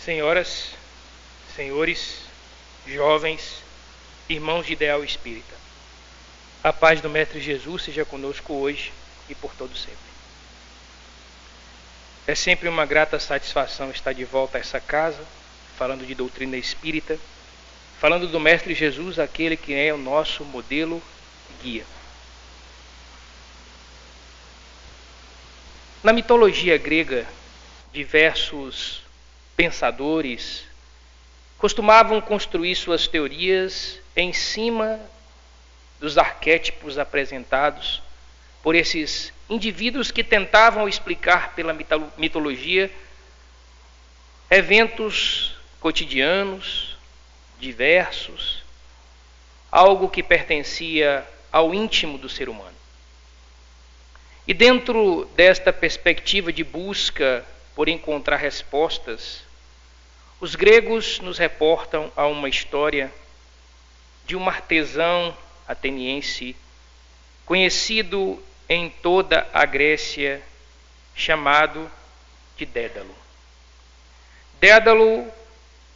Senhoras, senhores, jovens, irmãos de ideal espírita, a paz do Mestre Jesus seja conosco hoje e por todo sempre. É sempre uma grata satisfação estar de volta a essa casa, falando de doutrina espírita, falando do Mestre Jesus, aquele que é o nosso modelo e guia. Na mitologia grega, diversos pensadores costumavam construir suas teorias em cima dos arquétipos apresentados por esses indivíduos que tentavam explicar pela mitologia eventos cotidianos, diversos, algo que pertencia ao íntimo do ser humano. E dentro desta perspectiva de busca por encontrar respostas, os gregos nos reportam a uma história de um artesão ateniense conhecido em toda a Grécia, chamado de Dédalo. Dédalo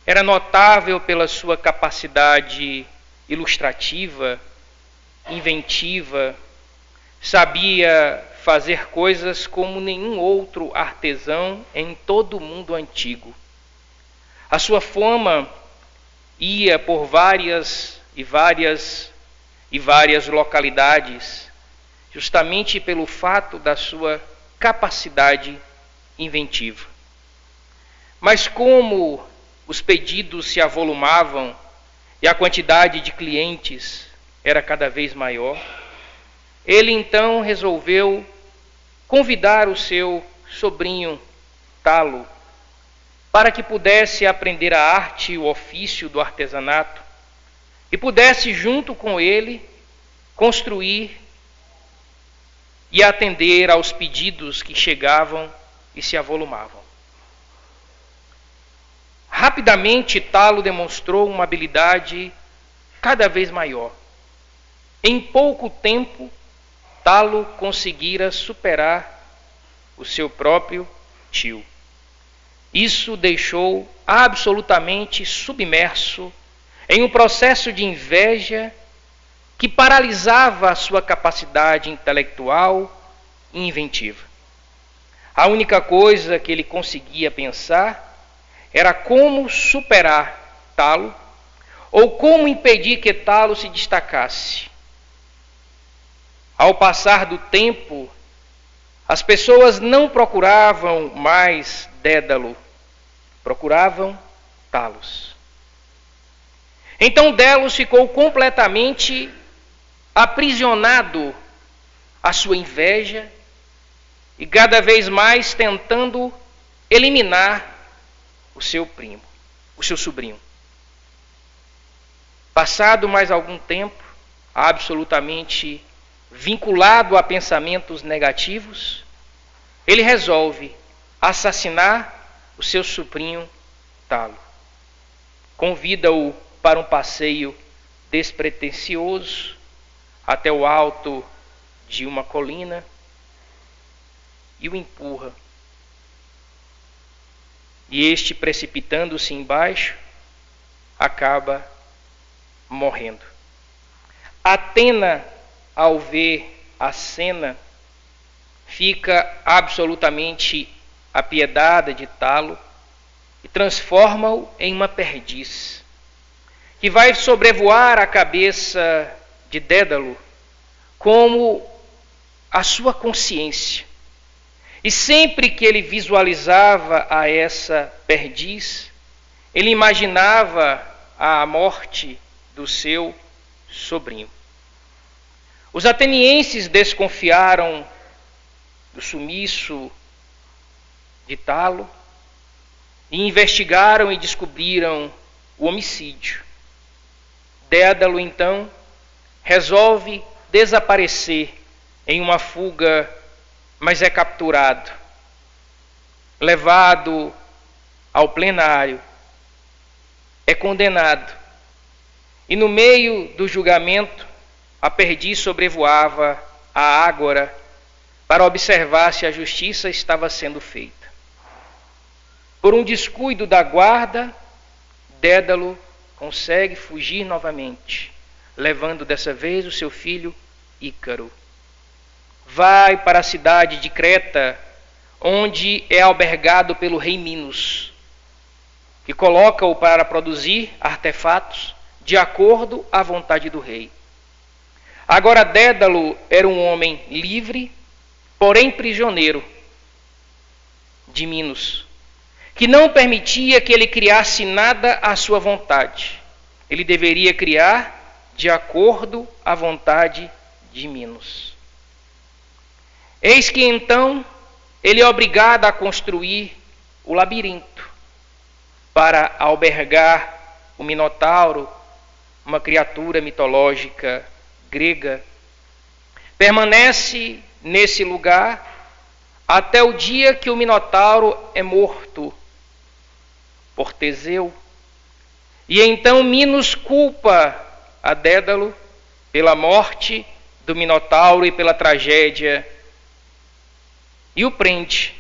era notável pela sua capacidade ilustrativa, inventiva, sabia fazer coisas como nenhum outro artesão em todo o mundo antigo. A sua fama ia por várias localidades, justamente pelo fato da sua capacidade inventiva. Mas como os pedidos se avolumavam e a quantidade de clientes era cada vez maior, ele então resolveu convidar o seu sobrinho Talo para que pudesse aprender a arte e o ofício do artesanato e pudesse, junto com ele, construir e atender aos pedidos que chegavam e se avolumavam. Rapidamente, Talo demonstrou uma habilidade cada vez maior. Em pouco tempo, Talo conseguira superar o seu próprio tio. Isso deixou absolutamente submerso em um processo de inveja que paralisava a sua capacidade intelectual e inventiva. A única coisa que ele conseguia pensar era como superar Talo ou como impedir que Talo se destacasse. Ao passar do tempo, as pessoas não procuravam mais Dédalo, procuravam Talos. Então Dédalo ficou completamente aprisionado à sua inveja e cada vez mais tentando eliminar o seu sobrinho. Passado mais algum tempo, absolutamente vinculado a pensamentos negativos, ele resolve assassinar o seu sobrinho Talo. Convida-o para um passeio despretensioso até o alto de uma colina e o empurra. E este, precipitando-se embaixo, acaba morrendo. Atena, ao ver a cena, fica absolutamente apiedada de Talo e transforma-o em uma perdiz, que vai sobrevoar a cabeça de Dédalo como a sua consciência. E sempre que ele visualizava a essa perdiz, ele imaginava a morte do seu sobrinho. Os atenienses desconfiaram do sumiço de Talo e investigaram e descobriram o homicídio. Dédalo, então, resolve desaparecer em uma fuga, mas é capturado, levado ao plenário, é condenado. E no meio do julgamento, a perdiz sobrevoava a ágora para observar se a justiça estava sendo feita. Por um descuido da guarda, Dédalo consegue fugir novamente, levando dessa vez o seu filho Ícaro. Vai para a cidade de Creta, onde é albergado pelo rei Minos, que coloca-o para produzir artefatos de acordo à vontade do rei. Agora Dédalo era um homem livre, porém prisioneiro de Minos, que não permitia que ele criasse nada à sua vontade. Ele deveria criar de acordo à vontade de Minos. Eis que então ele é obrigado a construir o labirinto para albergar o Minotauro, uma criatura mitológica grega. Permanece nesse lugar até o dia que o Minotauro é morto por Teseu. E então Minos culpa a Dédalo pela morte do Minotauro e pela tragédia, e o prende,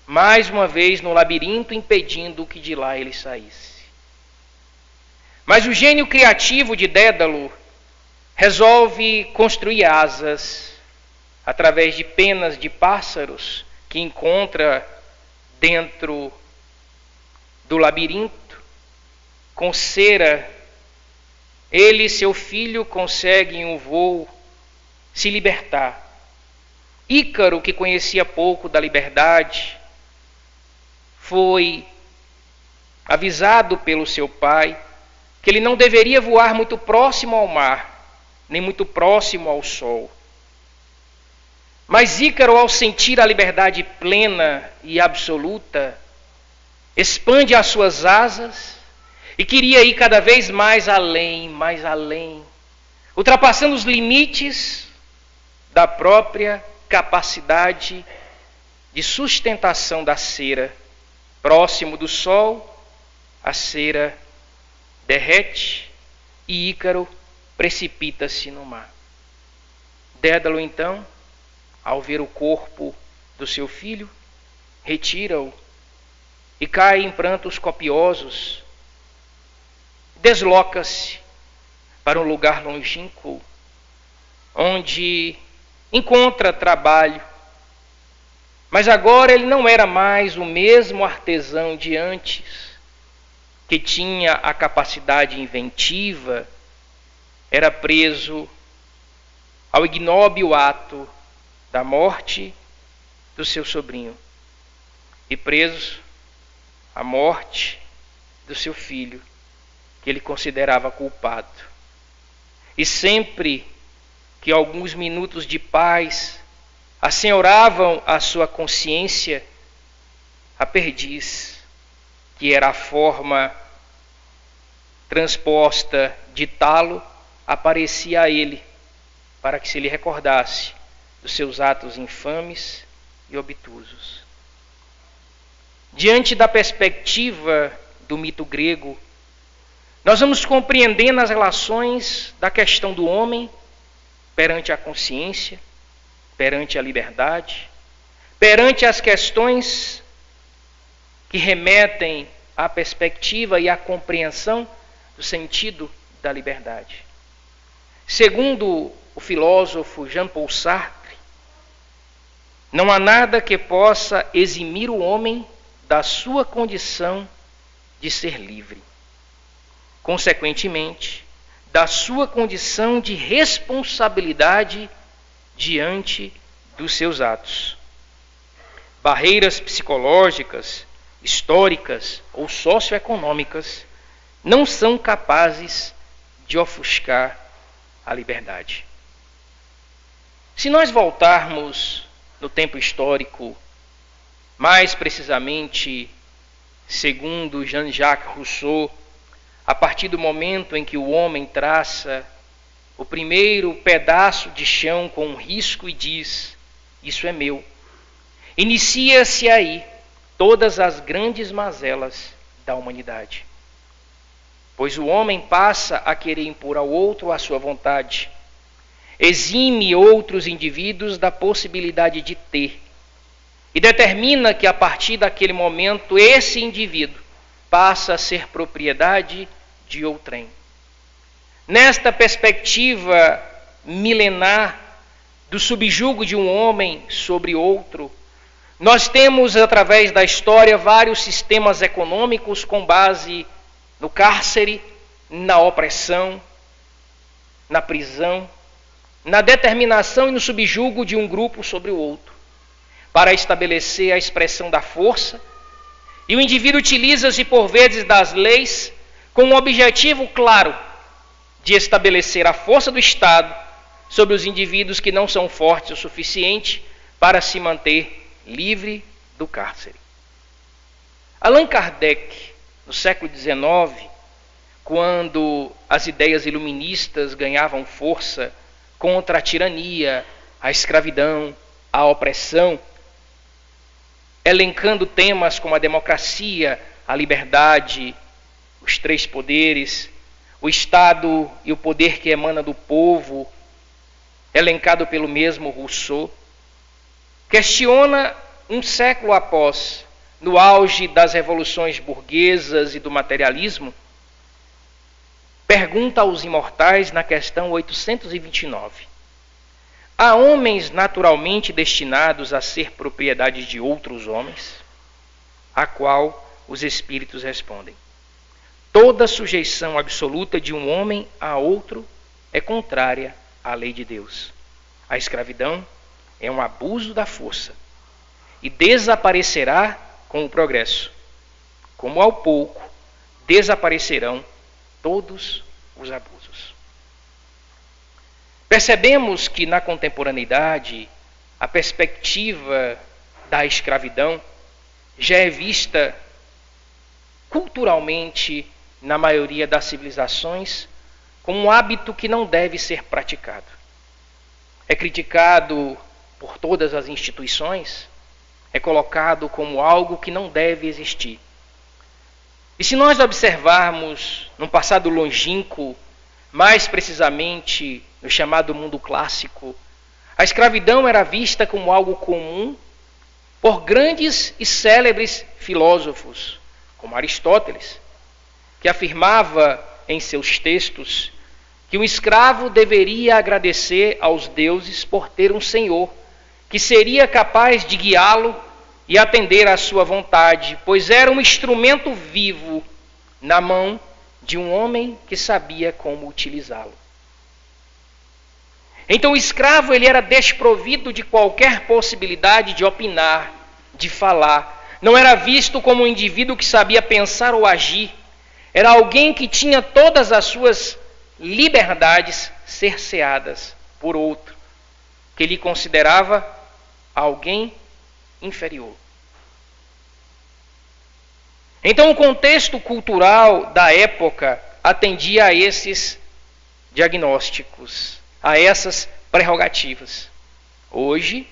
mais uma vez no labirinto, impedindo que de lá ele saísse. Mas o gênio criativo de Dédalo resolve construir asas através de penas de pássaros que encontra dentro do labirinto, com cera. Ele e seu filho conseguem um voo se libertar. Ícaro, que conhecia pouco da liberdade, foi avisado pelo seu pai que ele não deveria voar muito próximo ao mar, nem muito próximo ao sol. Mas Ícaro, ao sentir a liberdade plena e absoluta, expande as suas asas e queria ir cada vez mais além, ultrapassando os limites da própria capacidade de sustentação da cera. Próximo do sol, a cera derrete e Ícaro precipita-se no mar. Dédalo, então, ao ver o corpo do seu filho, retira-o e cai em prantos copiosos. Desloca-se para um lugar longínquo, onde encontra trabalho. Mas agora ele não era mais o mesmo artesão de antes, que tinha a capacidade inventiva. Era preso ao ignóbil ato da morte do seu sobrinho e preso à morte do seu filho, que ele considerava culpado. E sempre que alguns minutos de paz assenhoravam a sua consciência, a perdiz, que era a forma transposta de talo, aparecia a ele, para que se lhe recordasse dos seus atos infames e obtusos. Diante da perspectiva do mito grego, nós vamos compreendendo as relações da questão do homem perante a consciência, perante a liberdade, perante as questões que remetem à perspectiva e à compreensão do sentido da liberdade. Segundo o filósofo Jean-Paul Sartre, não há nada que possa eximir o homem da sua condição de ser livre. Consequentemente, da sua condição de responsabilidade diante dos seus atos. Barreiras psicológicas, históricas ou socioeconômicas não são capazes de ofuscar a liberdade. Se nós voltarmos no tempo histórico, mais precisamente, segundo Jean-Jacques Rousseau, a partir do momento em que o homem traça o primeiro pedaço de chão com um risco e diz: isso é meu. Inicia-se aí todas as grandes mazelas da humanidade. Pois o homem passa a querer impor ao outro a sua vontade, exime outros indivíduos da possibilidade de ter, e determina que a partir daquele momento esse indivíduo passa a ser propriedade de outrem. Nesta perspectiva milenar do subjugo de um homem sobre outro, nós temos, através da história, vários sistemas econômicos com base no cárcere, na opressão, na prisão, na determinação e no subjugo de um grupo sobre o outro, para estabelecer a expressão da força, e o indivíduo utiliza-se por vezes das leis com um objetivo claro de estabelecer a força do Estado sobre os indivíduos que não são fortes o suficiente para se manter livre do cárcere. Allan Kardec, no século XIX, quando as ideias iluministas ganhavam força contra a tirania, a escravidão, a opressão, elencando temas como a democracia, a liberdade, os três poderes, o Estado e o poder que emana do povo, elencado pelo mesmo Rousseau, questiona um século após, no auge das revoluções burguesas e do materialismo, pergunta aos imortais na questão 829. Há homens naturalmente destinados a ser propriedade de outros homens? A qual os espíritos respondem: toda sujeição absoluta de um homem a outro é contrária à lei de Deus. A escravidão é um abuso da força e desaparecerá com o progresso, como ao pouco desaparecerão todos os abusos. Percebemos que na contemporaneidade a perspectiva da escravidão já é vista culturalmente na maioria das civilizações como um hábito que não deve ser praticado. É criticado por todas as instituições, é colocado como algo que não deve existir. E se nós observarmos num passado longínquo, mais precisamente no chamado mundo clássico, a escravidão era vista como algo comum por grandes e célebres filósofos, como Aristóteles, que afirmava em seus textos que um escravo deveria agradecer aos deuses por ter um senhor que seria capaz de guiá-lo e atender à sua vontade, pois era um instrumento vivo na mão de um homem que sabia como utilizá-lo. Então o escravo ele era desprovido de qualquer possibilidade de opinar, de falar. Não era visto como um indivíduo que sabia pensar ou agir. Era alguém que tinha todas as suas liberdades cerceadas por outro, que ele considerava alguém inferior. Então o contexto cultural da época atendia a esses diagnósticos, a essas prerrogativas. Hoje,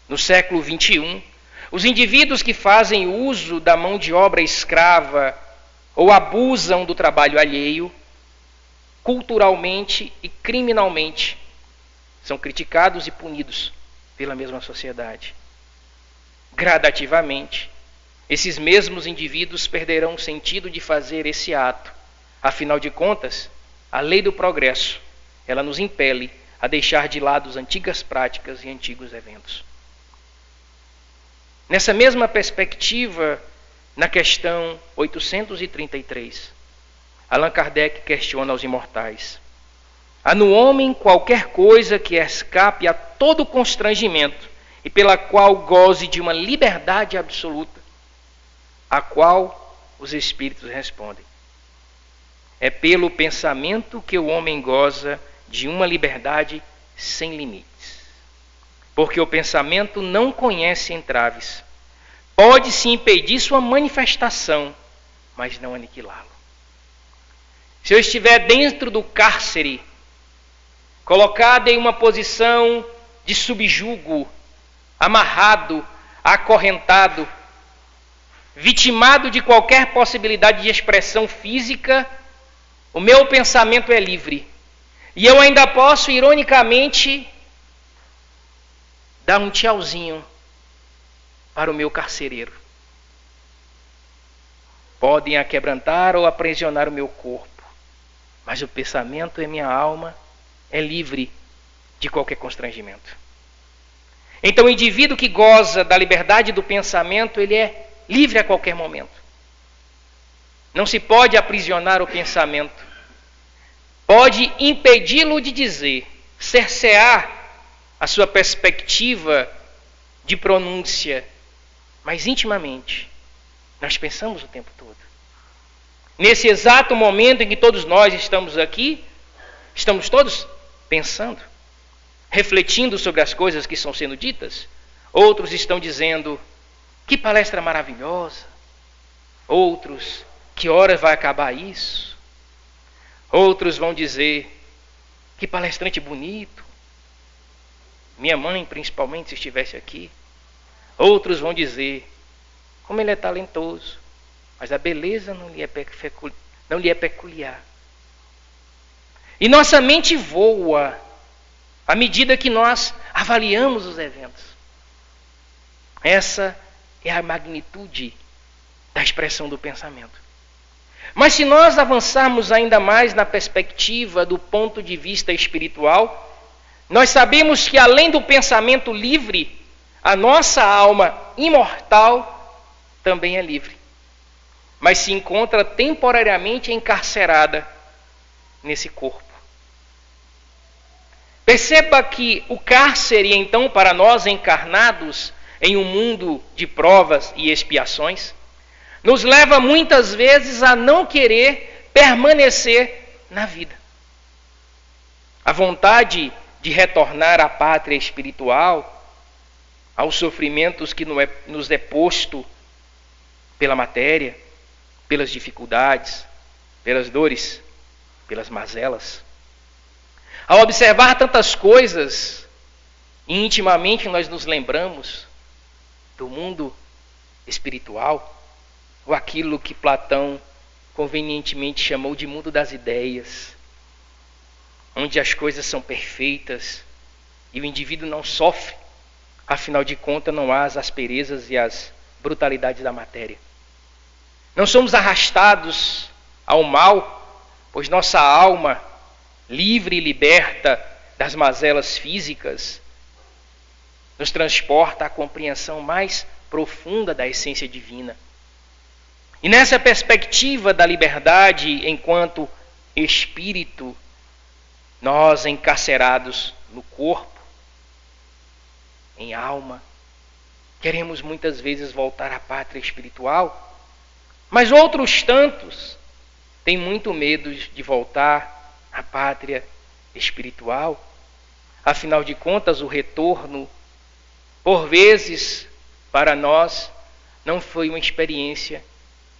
no século XXI, os indivíduos que fazem uso da mão de obra escrava ou abusam do trabalho alheio, culturalmente e criminalmente, são criticados e punidos pela mesma sociedade. Gradativamente, esses mesmos indivíduos perderão o sentido de fazer esse ato. Afinal de contas, a lei do progresso, ela nos impele a deixar de lado as antigas práticas e antigos eventos. Nessa mesma perspectiva, na questão 833, Allan Kardec questiona aos imortais: há no homem qualquer coisa que escape a todo constrangimento e pela qual goze de uma liberdade absoluta? A qual os espíritos respondem: é pelo pensamento que o homem goza de uma liberdade sem limites. Porque o pensamento não conhece entraves. Pode-se impedir sua manifestação, mas não aniquilá-lo. Se eu estiver dentro do cárcere, colocado em uma posição de subjugo, amarrado, acorrentado, vitimado de qualquer possibilidade de expressão física, o meu pensamento é livre. E eu ainda posso, ironicamente, dar um tchauzinho para o meu carcereiro. Podem aquebrantar ou aprisionar o meu corpo, mas o pensamento e minha alma é livre de qualquer constrangimento. Então o indivíduo que goza da liberdade do pensamento, ele é livre a qualquer momento. Não se pode aprisionar o pensamento. Pode impedi-lo de dizer, cercear a sua perspectiva de pronúncia, mas intimamente nós pensamos o tempo todo. Nesse exato momento em que todos nós estamos aqui, estamos todos pensando, refletindo sobre as coisas que estão sendo ditas. Outros estão dizendo, que palestra maravilhosa. Outros, que horas vai acabar isso? Outros vão dizer, que palestrante bonito. Minha mãe, principalmente, se estivesse aqui. Outros vão dizer, como ele é talentoso, mas a beleza não lhe é peculiar. E nossa mente voa à medida que nós avaliamos os eventos. Essa é a magnitude da expressão do pensamento. Mas se nós avançarmos ainda mais na perspectiva do ponto de vista espiritual, nós sabemos que além do pensamento livre, a nossa alma imortal também é livre, mas se encontra temporariamente encarcerada nesse corpo. Perceba que o cárcere, então, para nós encarnados em um mundo de provas e expiações, nos leva muitas vezes a não querer permanecer na vida. A vontade de retornar à pátria espiritual, aos sofrimentos que nos é posto pela matéria, pelas dificuldades, pelas dores, pelas mazelas. Ao observar tantas coisas, intimamente nós nos lembramos do mundo espiritual, ou aquilo que Platão convenientemente chamou de mundo das ideias, onde as coisas são perfeitas e o indivíduo não sofre, afinal de contas não há as asperezas e as brutalidades da matéria. Não somos arrastados ao mal, pois nossa alma, livre e liberta das mazelas físicas, nos transporta à compreensão mais profunda da essência divina. E nessa perspectiva da liberdade enquanto espírito, nós encarcerados no corpo, em alma, queremos muitas vezes voltar à pátria espiritual, mas outros tantos têm muito medo de voltar à pátria espiritual. Afinal de contas, o retorno, por vezes, para nós, não foi uma experiência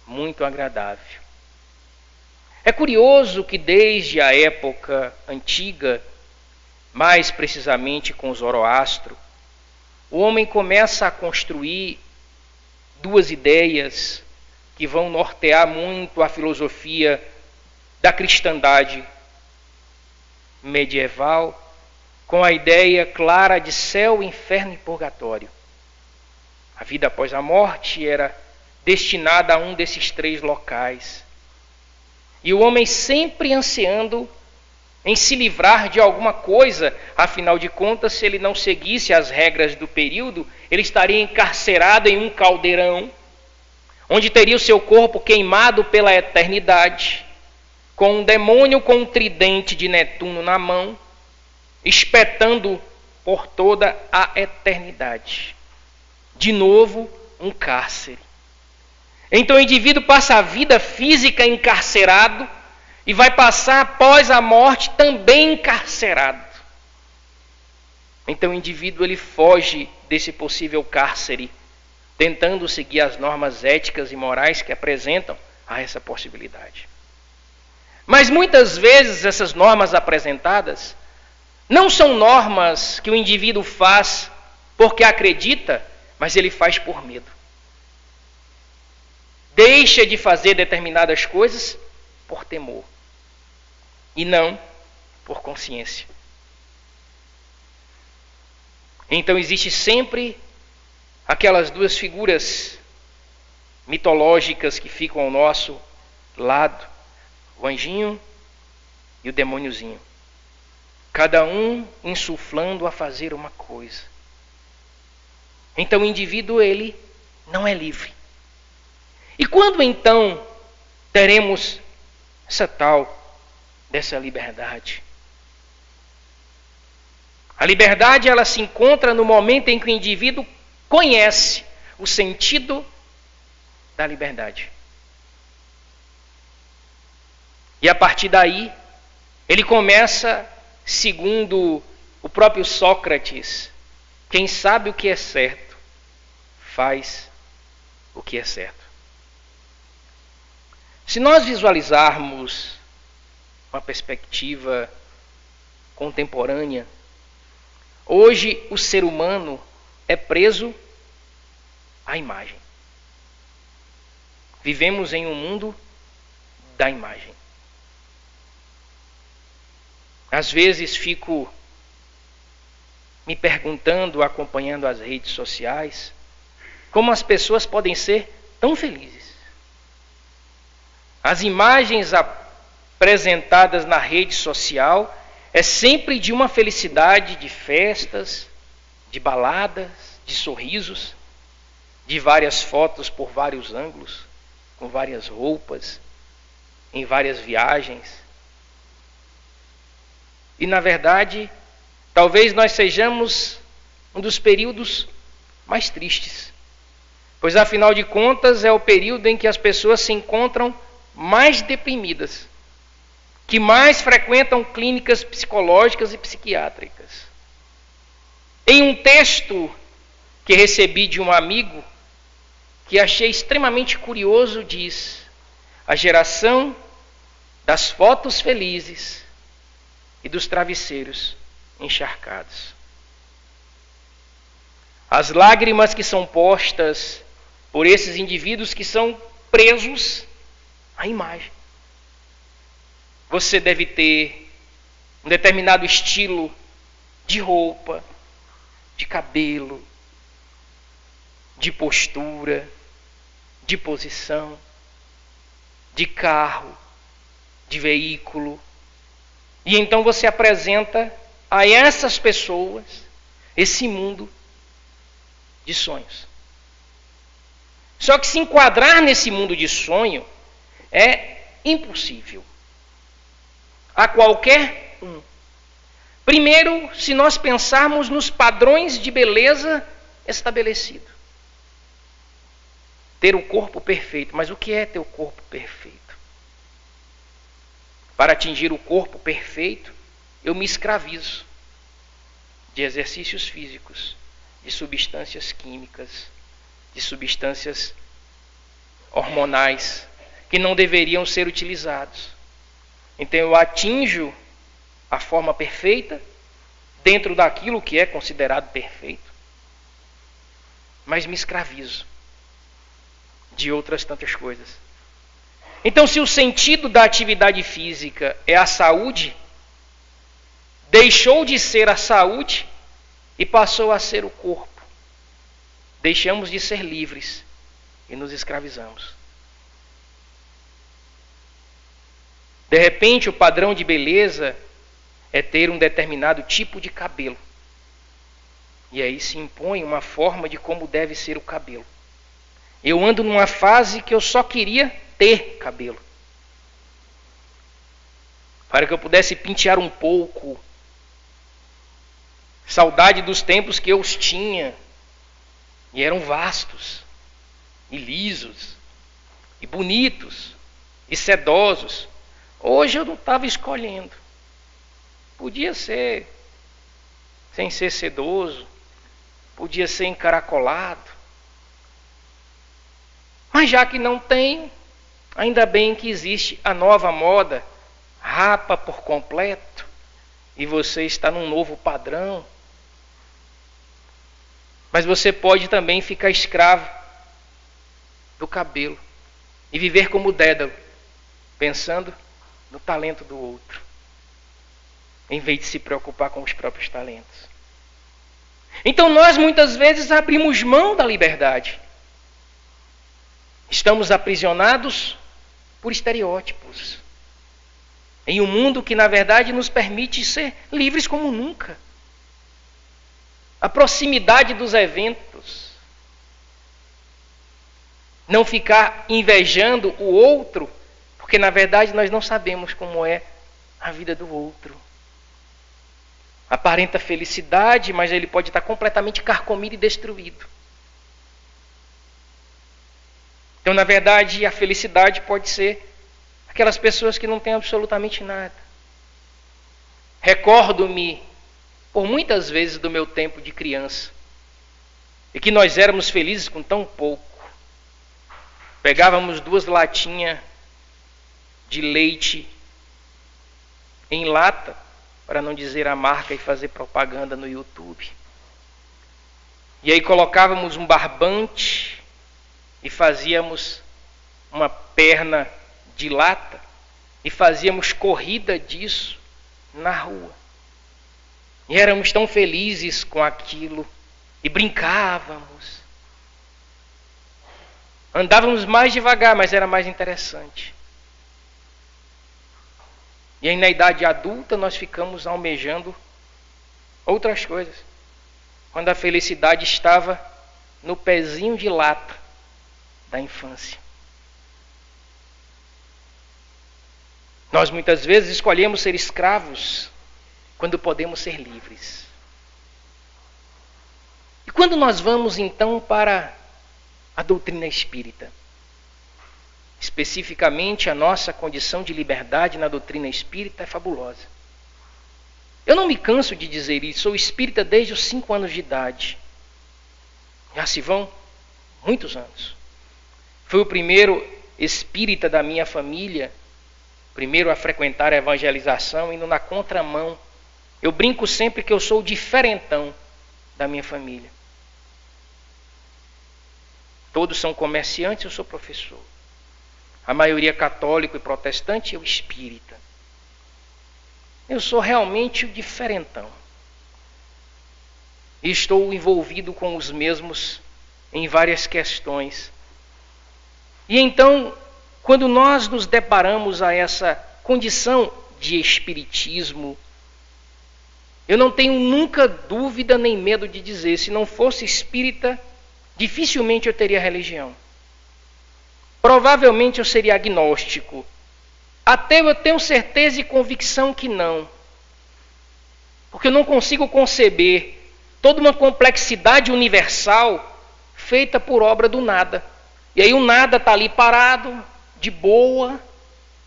muito agradável. É curioso que desde a época antiga, mais precisamente com Zoroastro, o homem começa a construir duas ideias que vão nortear muito a filosofia da cristandade medieval, com a ideia clara de céu, inferno e purgatório. A vida após a morte era destinada a um desses três locais. E o homem sempre ansiando em se livrar de alguma coisa, afinal de contas, se ele não seguisse as regras do período, ele estaria encarcerado em um caldeirão, onde teria o seu corpo queimado pela eternidade, com um demônio com um tridente de Netuno na mão, espetando por toda a eternidade. De novo, um cárcere. Então o indivíduo passa a vida física encarcerado e vai passar após a morte também encarcerado. Então o indivíduo ele foge desse possível cárcere, tentando seguir as normas éticas e morais que apresentam a essa possibilidade. Mas muitas vezes essas normas apresentadas não são normas que o indivíduo faz porque acredita, mas ele faz por medo. Deixa de fazer determinadas coisas por temor e não por consciência. Então existe sempre aquelas duas figuras mitológicas que ficam ao nosso lado, o anjinho e o demôniozinho, cada um insuflando a fazer uma coisa. Então o indivíduo, ele não é livre. E quando então teremos dessa liberdade? A liberdade, ela se encontra no momento em que o indivíduo conhece o sentido da liberdade. E a partir daí, ele começa, segundo o próprio Sócrates, quem sabe o que é certo, faz o que é certo. Se nós visualizarmos uma perspectiva contemporânea, hoje o ser humano é preso à imagem. Vivemos em um mundo da imagem. Às vezes fico me perguntando, acompanhando as redes sociais, como as pessoas podem ser tão felizes. As imagens apresentadas na rede social é sempre de uma felicidade, de festas, de baladas, de sorrisos, de várias fotos por vários ângulos, com várias roupas, em várias viagens. E na verdade, talvez nós sejamos um dos períodos mais tristes, pois afinal de contas é o período em que as pessoas se encontram mais deprimidas, que mais frequentam clínicas psicológicas e psiquiátricas. Em um texto que recebi de um amigo, que achei extremamente curioso, diz: a geração das fotos felizes e dos travesseiros encharcados. As lágrimas que são postas por esses indivíduos que são presos à imagem. Você deve ter um determinado estilo de roupa, de cabelo, de postura, de posição, de carro, de veículo. E então você apresenta a essas pessoas esse mundo de sonhos. Só que se enquadrar nesse mundo de sonho é impossível a qualquer um. Primeiro, se nós pensarmos nos padrões de beleza estabelecidos. Ter o corpo perfeito. Mas o que é ter o corpo perfeito? Para atingir o corpo perfeito, eu me escravizo de exercícios físicos, de substâncias químicas, de substâncias hormonais que não deveriam ser utilizados. Então eu atinjo a forma perfeita dentro daquilo que é considerado perfeito, mas me escravizo de outras tantas coisas. Então, se o sentido da atividade física é a saúde, deixou de ser a saúde e passou a ser o corpo. Deixamos de ser livres e nos escravizamos. De repente, o padrão de beleza é ter um determinado tipo de cabelo. E aí se impõe uma forma de como deve ser o cabelo. Eu ando numa fase que eu só queria ter cabelo, para que eu pudesse pentear um pouco. Saudade dos tempos que eu os tinha, e eram vastos, e lisos, e bonitos, e sedosos. Hoje eu não estava escolhendo. Podia ser sem ser sedoso, podia ser encaracolado. Mas já que não tem, ainda bem que existe a nova moda, rapa por completo, e você está num novo padrão. Mas você pode também ficar escravo do cabelo e viver como Dédalo, pensando no talento do outro, em vez de se preocupar com os próprios talentos. Então nós muitas vezes abrimos mão da liberdade. Estamos aprisionados por estereótipos. Em um mundo que na verdade nos permite ser livres como nunca. A proximidade dos eventos. Não ficar invejando o outro, porque na verdade nós não sabemos como é a vida do outro. Aparenta felicidade, mas ele pode estar completamente carcomido e destruído. Então, na verdade, a felicidade pode ser aquelas pessoas que não têm absolutamente nada. Recordo-me, por muitas vezes do meu tempo de criança, e que nós éramos felizes com tão pouco. Pegávamos 2 latinhas de leite em lata, para não dizer a marca e fazer propaganda no YouTube. E aí colocávamos um barbante e fazíamos uma perna de lata e fazíamos corrida disso na rua. E éramos tão felizes com aquilo e brincávamos. Andávamos mais devagar, mas era mais interessante. E aí na idade adulta nós ficamos almejando outras coisas. Quando a felicidade estava no pezinho de lata da infância. Nós muitas vezes escolhemos ser escravos quando podemos ser livres. E quando nós vamos então para a doutrina espírita, especificamente a nossa condição de liberdade na doutrina espírita é fabulosa. Eu não me canso de dizer isso, sou espírita desde os 5 anos de idade. Já se vão muitos anos. Fui o primeiro espírita da minha família, primeiro a frequentar a evangelização, indo na contramão. Eu brinco sempre que eu sou o diferentão da minha família. Todos são comerciantes, eu sou professor. A maioria católico e protestante, eu espírita. Eu sou realmente o diferentão. E estou envolvido com os mesmos em várias questões. E então, quando nós nos deparamos a essa condição de espiritismo, eu não tenho nunca dúvida nem medo de dizer, se não fosse espírita, dificilmente eu teria religião. Provavelmente eu seria agnóstico. Até eu tenho certeza e convicção que não. Porque eu não consigo conceber toda uma complexidade universal feita por obra do nada. E aí o nada está ali parado, de boa,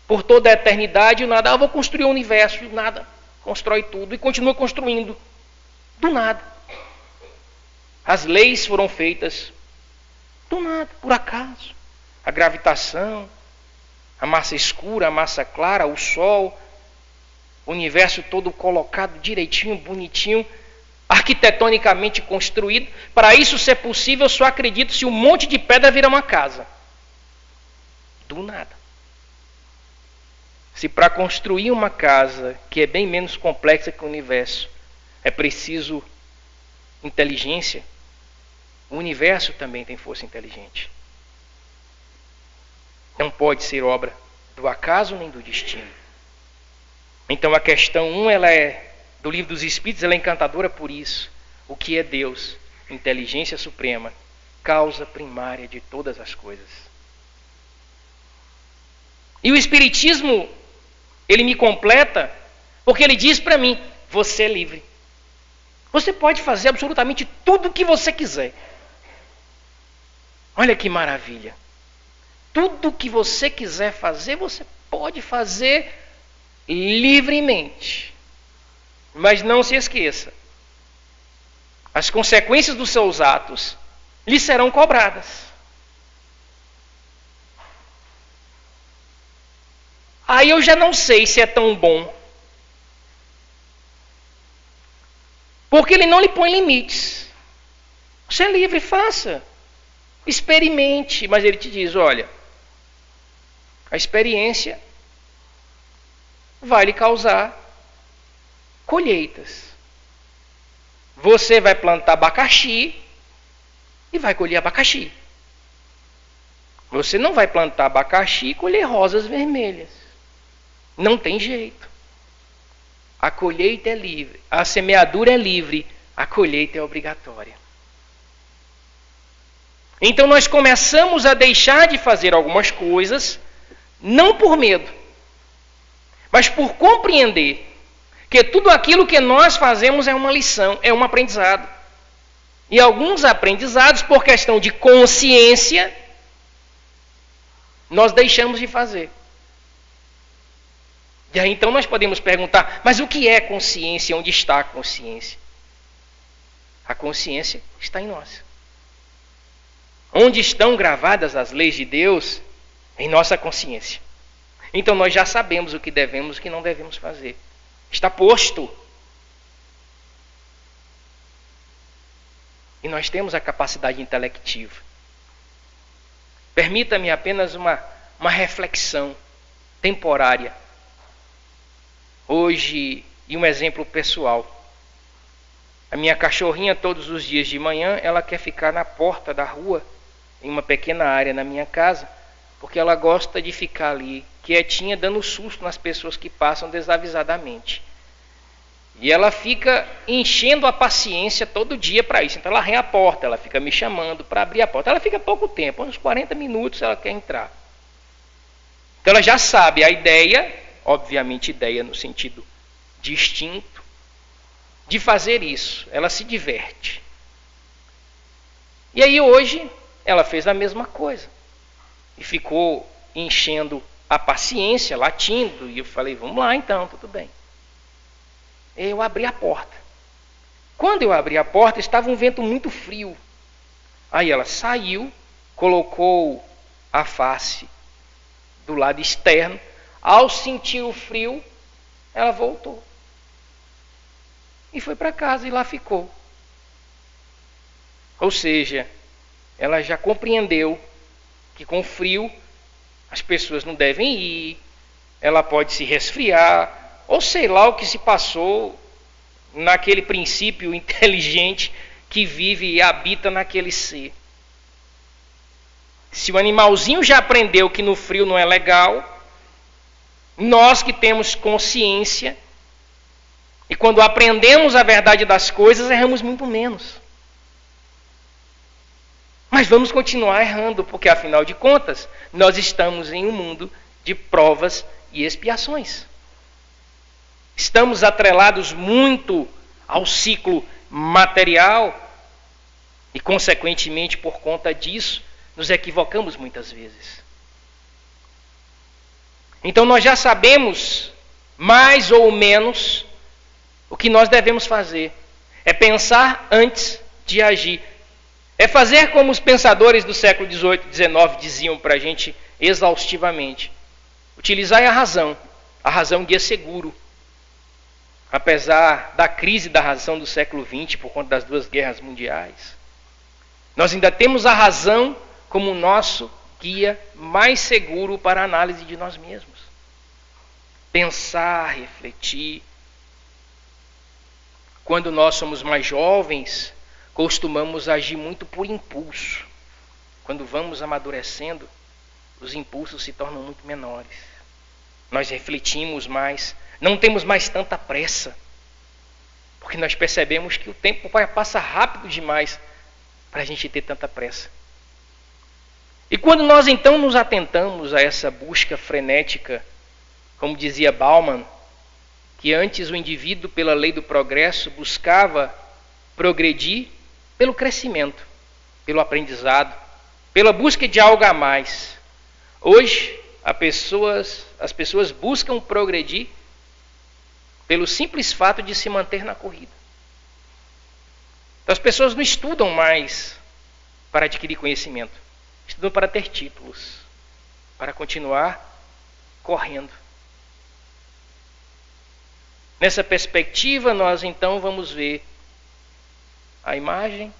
por toda a eternidade, e o nada, eu vou construir o universo, e o nada constrói tudo e continua construindo. Do nada. As leis foram feitas do nada, por acaso. A gravitação, a massa escura, a massa clara, o sol, o universo todo colocado direitinho, bonitinho, arquitetonicamente construído. Para isso ser possível, eu só acredito se um monte de pedra virar uma casa. Do nada. Se para construir uma casa, que é bem menos complexa que o universo, é preciso inteligência, o universo também tem força inteligente. Não pode ser obra do acaso nem do destino. Então a questão 1, ela é do Livro dos Espíritos, ela é encantadora por isso. O que é Deus? Inteligência suprema, causa primária de todas as coisas. E o Espiritismo, ele me completa, porque ele diz para mim, você é livre. Você pode fazer absolutamente tudo o que você quiser. Olha que maravilha. Tudo o que você quiser fazer, você pode fazer livremente. Mas não se esqueça, as consequências dos seus atos lhe serão cobradas. Aí eu já não sei se é tão bom. Porque ele não lhe põe limites. Você é livre, faça. Experimente. Mas ele te diz, olha, a experiência vai lhe causar colheitas. Você vai plantar abacaxi e vai colher abacaxi. Você não vai plantar abacaxi e colher rosas vermelhas. Não tem jeito. A colheita é livre. A semeadura é livre. A colheita é obrigatória. Então nós começamos a deixar de fazer algumas coisas, não por medo, mas por compreender que tudo aquilo que nós fazemos é uma lição, é um aprendizado. E alguns aprendizados, por questão de consciência, nós deixamos de fazer. E aí então nós podemos perguntar, mas o que é consciência? Onde está a consciência? A consciência está em nós. Onde estão gravadas as leis de Deus? Em nossa consciência. Então nós já sabemos o que devemos e o que não devemos fazer. Está posto. E nós temos a capacidade intelectiva. Permita-me apenas uma reflexão temporária. Hoje, e um exemplo pessoal. A minha cachorrinha, todos os dias de manhã, ela quer ficar na porta da rua, em uma pequena área na minha casa, porque ela gosta de ficar ali, quietinha, dando susto nas pessoas que passam desavisadamente. E ela fica enchendo a paciência todo dia para isso. Então ela arranha a porta, ela fica me chamando para abrir a porta. Ela fica pouco tempo, uns 40 minutos ela quer entrar. Então ela já sabe a ideia, obviamente ideia no sentido de instinto, de fazer isso. Ela se diverte. E aí hoje ela fez a mesma coisa. E ficou enchendo a paciência, latindo. E eu falei, vamos lá então, tudo bem. Eu abri a porta. Quando eu abri a porta, estava um vento muito frio. Aí ela saiu, colocou a face do lado externo. Ao sentir o frio, ela voltou. E foi para casa e lá ficou. Ou seja, ela já compreendeu que com frio as pessoas não devem ir, ela pode se resfriar, ou sei lá o que se passou naquele princípio inteligente que vive e habita naquele ser. Se o animalzinho já aprendeu que no frio não é legal, nós que temos consciência, e quando aprendemos a verdade das coisas, erramos muito menos. Mas vamos continuar errando, porque afinal de contas, nós estamos em um mundo de provas e expiações. Estamos atrelados muito ao ciclo material e, consequentemente, por conta disso, nos equivocamos muitas vezes. Então nós já sabemos, mais ou menos, o que nós devemos fazer. É pensar antes de agir. É fazer como os pensadores do século XVIII, XIX diziam para a gente exaustivamente. Utilizar a razão guia seguro. Apesar da crise da razão do século XX, por conta das 2 guerras mundiais, nós ainda temos a razão como o nosso guia mais seguro para a análise de nós mesmos. Pensar, refletir. Quando nós somos mais jovens, costumamos agir muito por impulso. Quando vamos amadurecendo, os impulsos se tornam muito menores. Nós refletimos mais, não temos mais tanta pressa, porque nós percebemos que o tempo passa rápido demais para a gente ter tanta pressa. E quando nós então nos atentamos a essa busca frenética, como dizia Bauman, que antes o indivíduo, pela lei do progresso, buscava progredir pelo crescimento, pelo aprendizado, pela busca de algo a mais. Hoje, as pessoas buscam progredir pelo simples fato de se manter na corrida. Então, as pessoas não estudam mais para adquirir conhecimento, estudam para ter títulos, para continuar correndo. Nessa perspectiva, nós então vamos ver a imagem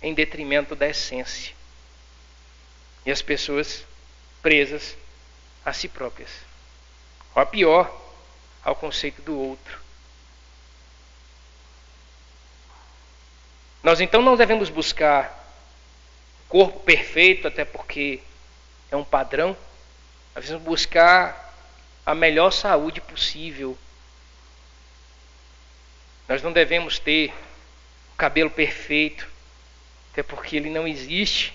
em detrimento da essência. E as pessoas presas a si próprias. Ou a pior, ao conceito do outro. Nós então não devemos buscar corpo perfeito, até porque é um padrão. Nós devemos buscar a melhor saúde possível. Nós não devemos ter o cabelo perfeito, até porque ele não existe.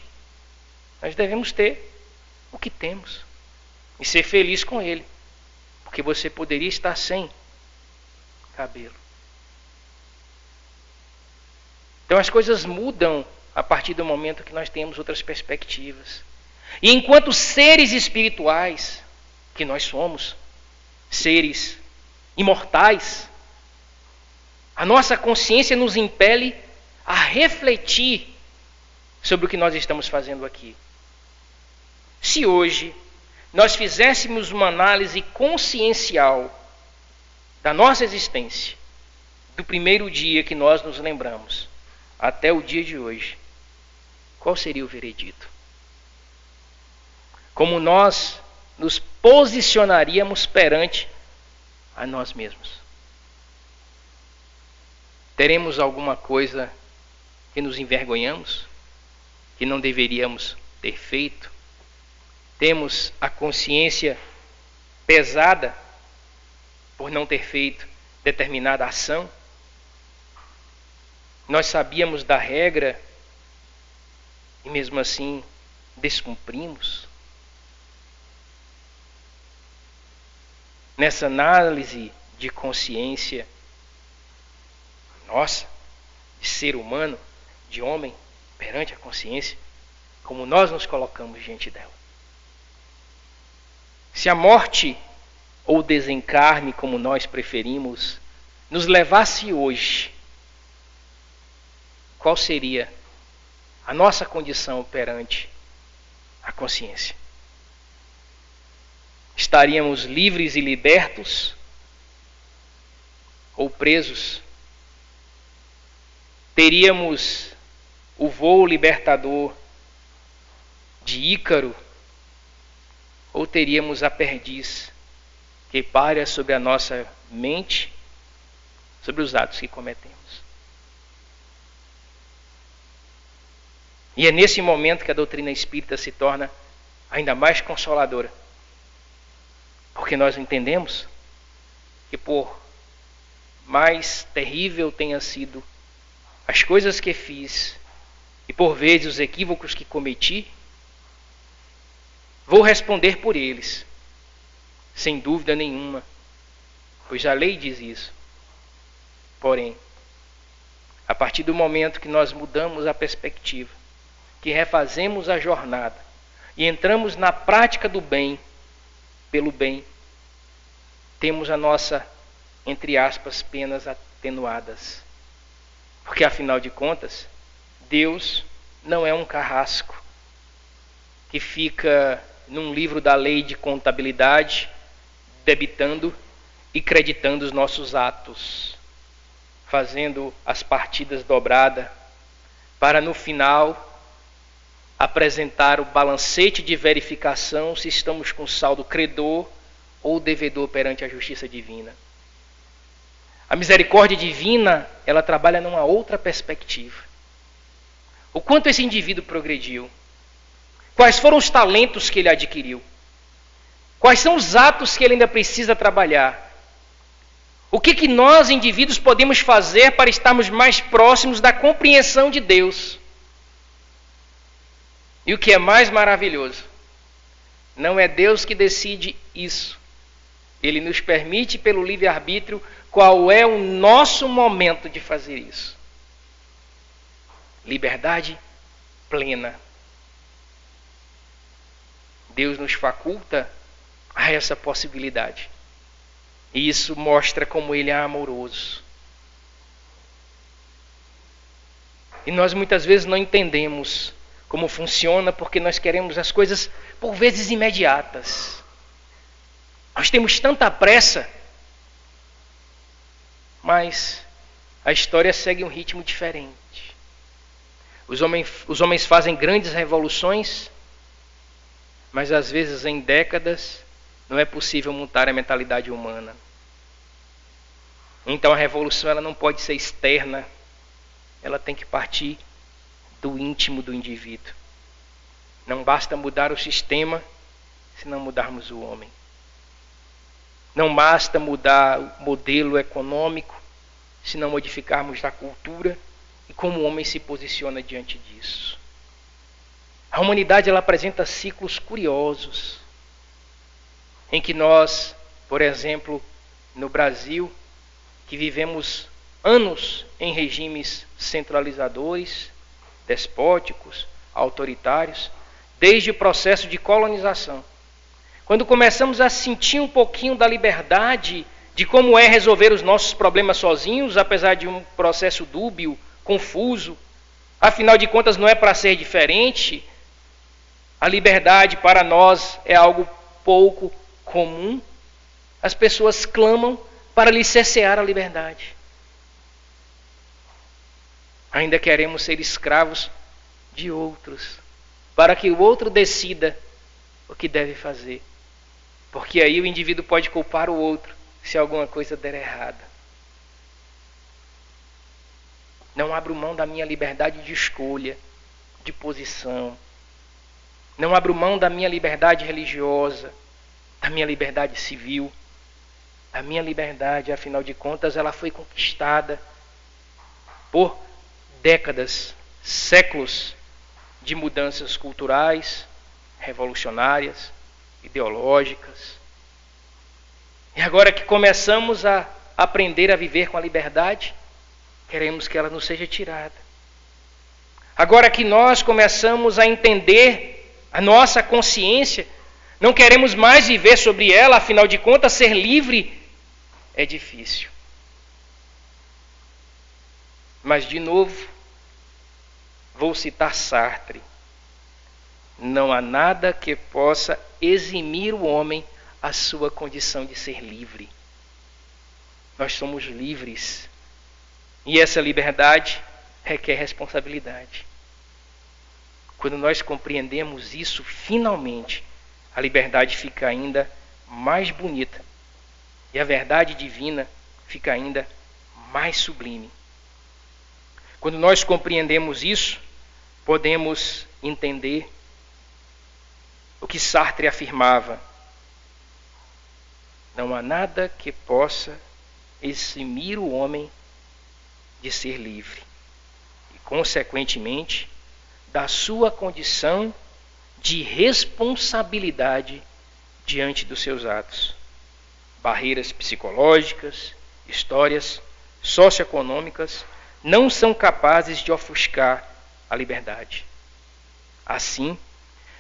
Nós devemos ter o que temos e ser feliz com ele, porque você poderia estar sem cabelo. Então as coisas mudam a partir do momento que nós temos outras perspectivas. E enquanto seres espirituais, que nós somos, seres imortais, a nossa consciência nos impele a refletir sobre o que nós estamos fazendo aqui. Se hoje nós fizéssemos uma análise consciencial da nossa existência, do primeiro dia que nós nos lembramos, até o dia de hoje, qual seria o veredito? Como nós nos posicionaríamos perante a nós mesmos? Teremos alguma coisa que nos envergonhamos, que não deveríamos ter feito? Temos a consciência pesada por não ter feito determinada ação? Nós sabíamos da regra e mesmo assim descumprimos? Nessa análise de consciência nossa, de ser humano, de homem, perante a consciência, como nós nos colocamos diante dela. Se a morte ou o desencarne, como nós preferimos, nos levasse hoje, qual seria a nossa condição perante a consciência? Estaríamos livres e libertos ou presos? Teríamos o voo libertador de Ícaro ou teríamos a perdiz que paira sobre a nossa mente, sobre os atos que cometemos? E é nesse momento que a doutrina espírita se torna ainda mais consoladora. Porque nós entendemos que por mais terrível tenha sido as coisas que fiz e por vezes os equívocos que cometi, vou responder por eles, sem dúvida nenhuma, pois a lei diz isso. Porém, a partir do momento que nós mudamos a perspectiva, que refazemos a jornada e entramos na prática do bem, pelo bem, temos a nossa, entre aspas, penas atenuadas. Porque afinal de contas, Deus não é um carrasco que fica num livro da lei de contabilidade, debitando e creditando os nossos atos, fazendo as partidas dobradas, para no final apresentar o balancete de verificação se estamos com saldo credor ou devedor perante a justiça divina. A misericórdia divina, ela trabalha numa outra perspectiva. O quanto esse indivíduo progrediu? Quais foram os talentos que ele adquiriu? Quais são os atos que ele ainda precisa trabalhar? O que nós, indivíduos, podemos fazer para estarmos mais próximos da compreensão de Deus? E o que é mais maravilhoso, não é Deus que decide isso. Ele nos permite, pelo livre-arbítrio, qual é o nosso momento de fazer isso. Liberdade plena. Deus nos faculta a essa possibilidade. E isso mostra como Ele é amoroso. E nós muitas vezes não entendemos como funciona, porque nós queremos as coisas, por vezes, imediatas. Nós temos tanta pressa, mas a história segue um ritmo diferente. Os homens fazem grandes revoluções, mas às vezes em décadas não é possível mudar a mentalidade humana. Então a revolução ela não pode ser externa, ela tem que partir do íntimo do indivíduo. Não basta mudar o sistema se não mudarmos o homem. Não basta mudar o modelo econômico se não modificarmos a cultura e como o homem se posiciona diante disso. A humanidade ela apresenta ciclos curiosos em que nós, por exemplo, no Brasil, que vivemos anos em regimes centralizadores, despóticos, autoritários, desde o processo de colonização. Quando começamos a sentir um pouquinho da liberdade de como é resolver os nossos problemas sozinhos, apesar de um processo dúbio, confuso, afinal de contas não é para ser diferente, a liberdade para nós é algo pouco comum, as pessoas clamam para lhe cercear a liberdade. Ainda queremos ser escravos de outros, para que o outro decida o que deve fazer. Porque aí o indivíduo pode culpar o outro se alguma coisa der errada. Não abro mão da minha liberdade de escolha, de posição. Não abro mão da minha liberdade religiosa, da minha liberdade civil. A minha liberdade, afinal de contas, ela foi conquistada por décadas, séculos de mudanças culturais, revolucionárias, ideológicas. E agora que começamos a aprender a viver com a liberdade, queremos que ela nos seja tirada. Agora que nós começamos a entender a nossa consciência, não queremos mais viver sobre ela, afinal de contas, ser livre é difícil. Mas, de novo, vou citar Sartre. Não há nada que possa eximir o homem a sua condição de ser livre. Nós somos livres. E essa liberdade requer responsabilidade. Quando nós compreendemos isso, finalmente, a liberdade fica ainda mais bonita. E a verdade divina fica ainda mais sublime. Quando nós compreendemos isso, podemos entender o que Sartre afirmava. Não há nada que possa eximir o homem de ser livre. E, consequentemente, da sua condição de responsabilidade diante dos seus atos. Barreiras psicológicas, histórias socioeconômicas não são capazes de ofuscar a liberdade. Assim,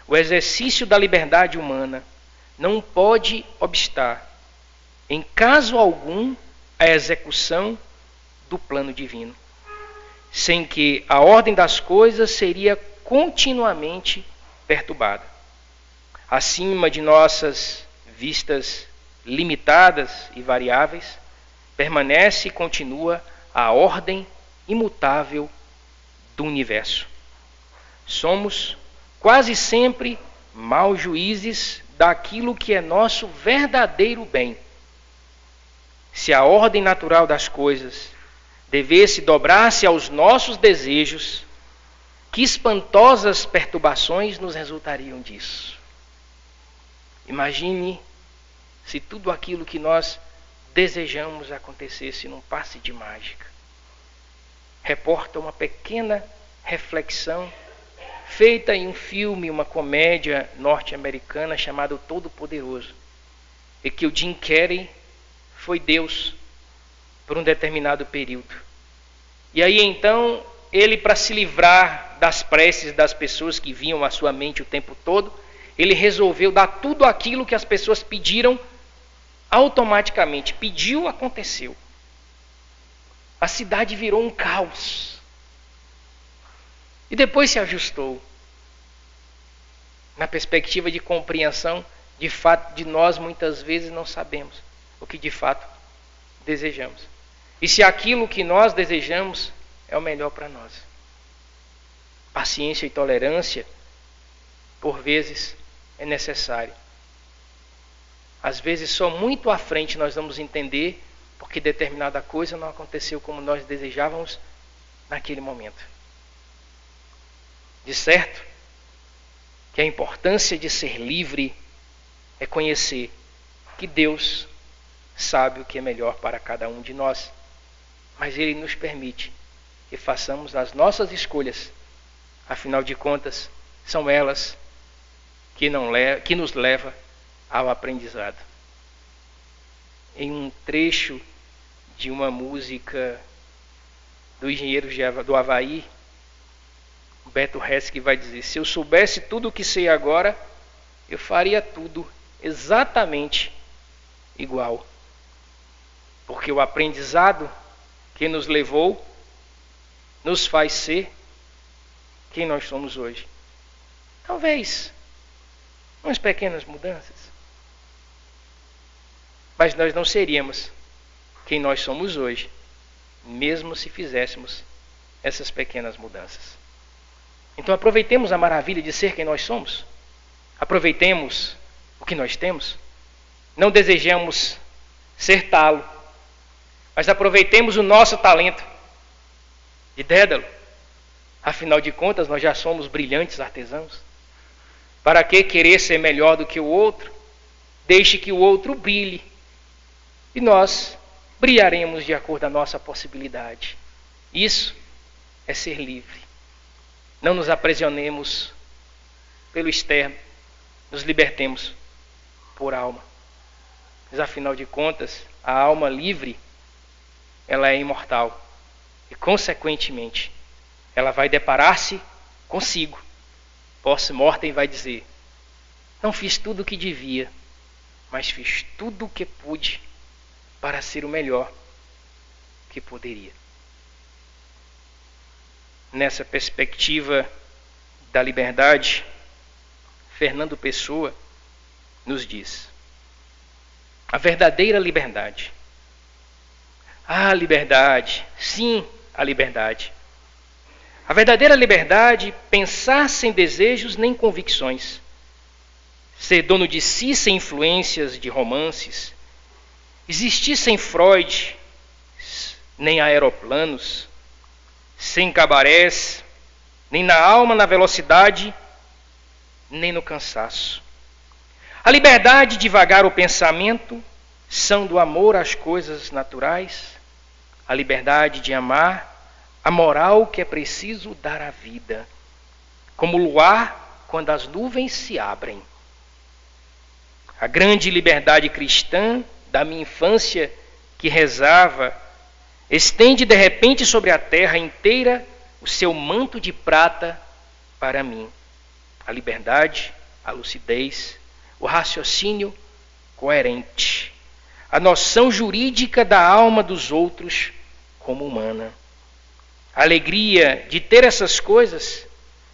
o exercício da liberdade humana não pode obstar, em caso algum, a execução do plano divino, sem que a ordem das coisas seria continuamente perturbada. Acima de nossas vistas limitadas e variáveis, permanece e continua a ordem imutável do universo. Somos quase sempre maus juízes daquilo que é nosso verdadeiro bem. Se a ordem natural das coisas devesse dobrar-se aos nossos desejos, que espantosas perturbações nos resultariam disso. Imagine se tudo aquilo que nós desejamos acontecesse num passe de mágica. Reporta uma pequena reflexão feita em um filme, uma comédia norte-americana chamada O Todo-Poderoso, e que o Jim Carrey foi Deus por um determinado período. E aí então, ele, para se livrar das preces das pessoas que vinham à sua mente o tempo todo, ele resolveu dar tudo aquilo que as pessoas pediram automaticamente. Pediu, aconteceu. A cidade virou um caos. E depois se ajustou. Na perspectiva de compreensão, de fato, de nós muitas vezes não sabemos o que de fato desejamos. E se aquilo que nós desejamos é o melhor para nós. Paciência e tolerância, por vezes, é necessário. Às vezes, só muito à frente nós vamos entender porque determinada coisa não aconteceu como nós desejávamos naquele momento. De certo que a importância de ser livre é conhecer que Deus sabe o que é melhor para cada um de nós, mas Ele nos permite que façamos as nossas escolhas. Afinal de contas, são elas que nos levam ao aprendizado. Em um trecho de uma música do Engenheiros do Havaí, Beto Hesky vai dizer: se eu soubesse tudo o que sei agora, eu faria tudo exatamente igual. Porque o aprendizado que nos levou nos faz ser quem nós somos hoje. Talvez umas pequenas mudanças, mas nós não seríamos quem nós somos hoje, mesmo se fizéssemos essas pequenas mudanças. Então aproveitemos a maravilha de ser quem nós somos. Aproveitemos o que nós temos. Não desejamos ser talo, mas aproveitemos o nosso talento de Dédalo. Afinal de contas, nós já somos brilhantes artesãos. Para que querer ser melhor do que o outro? Deixe que o outro brilhe e nós brilharemos de acordo com a nossa possibilidade. Isso é ser livre. Não nos aprisionemos pelo externo, nos libertemos por alma. Mas afinal de contas, a alma livre, ela é imortal. E consequentemente, ela vai deparar-se consigo. Post-mortem vai dizer: não fiz tudo o que devia, mas fiz tudo o que pude para ser o melhor que poderia. Nessa perspectiva da liberdade, Fernando Pessoa nos diz: a verdadeira liberdade. A liberdade, sim, a liberdade. A verdadeira liberdade, pensar sem desejos nem convicções, ser dono de si sem influências de romances, existir sem Freud, nem aeroplanos, sem cabarés, nem na alma, na velocidade, nem no cansaço. A liberdade de vagar o pensamento são do amor às coisas naturais, a liberdade de amar a moral que é preciso dar à vida, como o luar quando as nuvens se abrem. A grande liberdade cristã da minha infância que rezava estende de repente sobre a terra inteira o seu manto de prata para mim. A liberdade, a lucidez, o raciocínio coerente, a noção jurídica da alma dos outros como humana. A alegria de ter essas coisas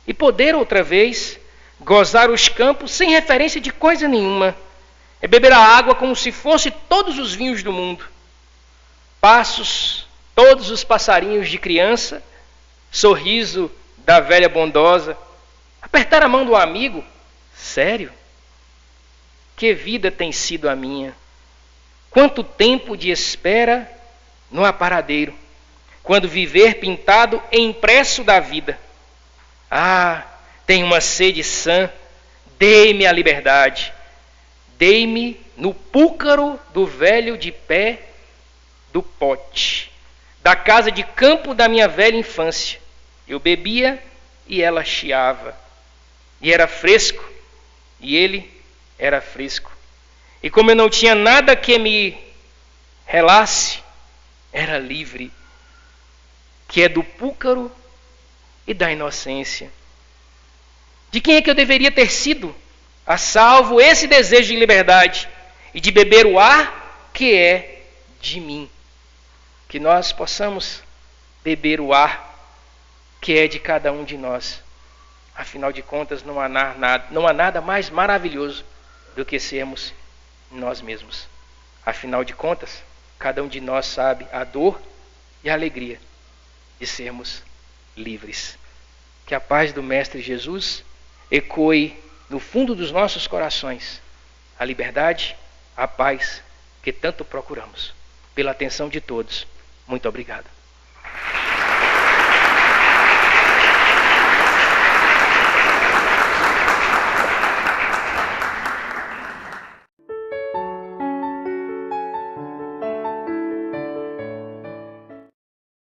e poder outra vez gozar os campos sem referência de coisa nenhuma. É beber a água como se fosse todos os vinhos do mundo. Passos, todos os passarinhos de criança, sorriso da velha bondosa, apertar a mão do amigo. Sério? Que vida tem sido a minha? Quanto tempo de espera no aparadeiro, quando viver pintado e impresso da vida. Ah, tenho uma sede sã, dei-me a liberdade. Dei-me no púcaro do velho de pé do pote, da casa de campo da minha velha infância. Eu bebia e ela chiava. E era fresco, e ele era fresco. E como eu não tinha nada que me relasse, era livre, que é do púcaro e da inocência. De quem é que eu deveria ter sido, a salvo esse desejo de liberdade e de beber o ar que é de mim? Que nós possamos beber o ar que é de cada um de nós. Afinal de contas, não há nada mais maravilhoso do que sermos nós mesmos. Afinal de contas, cada um de nós sabe a dor e a alegria de sermos livres. Que a paz do Mestre Jesus ecoe no fundo dos nossos corações a liberdade, a paz que tanto procuramos. Pela atenção de todos, muito obrigado.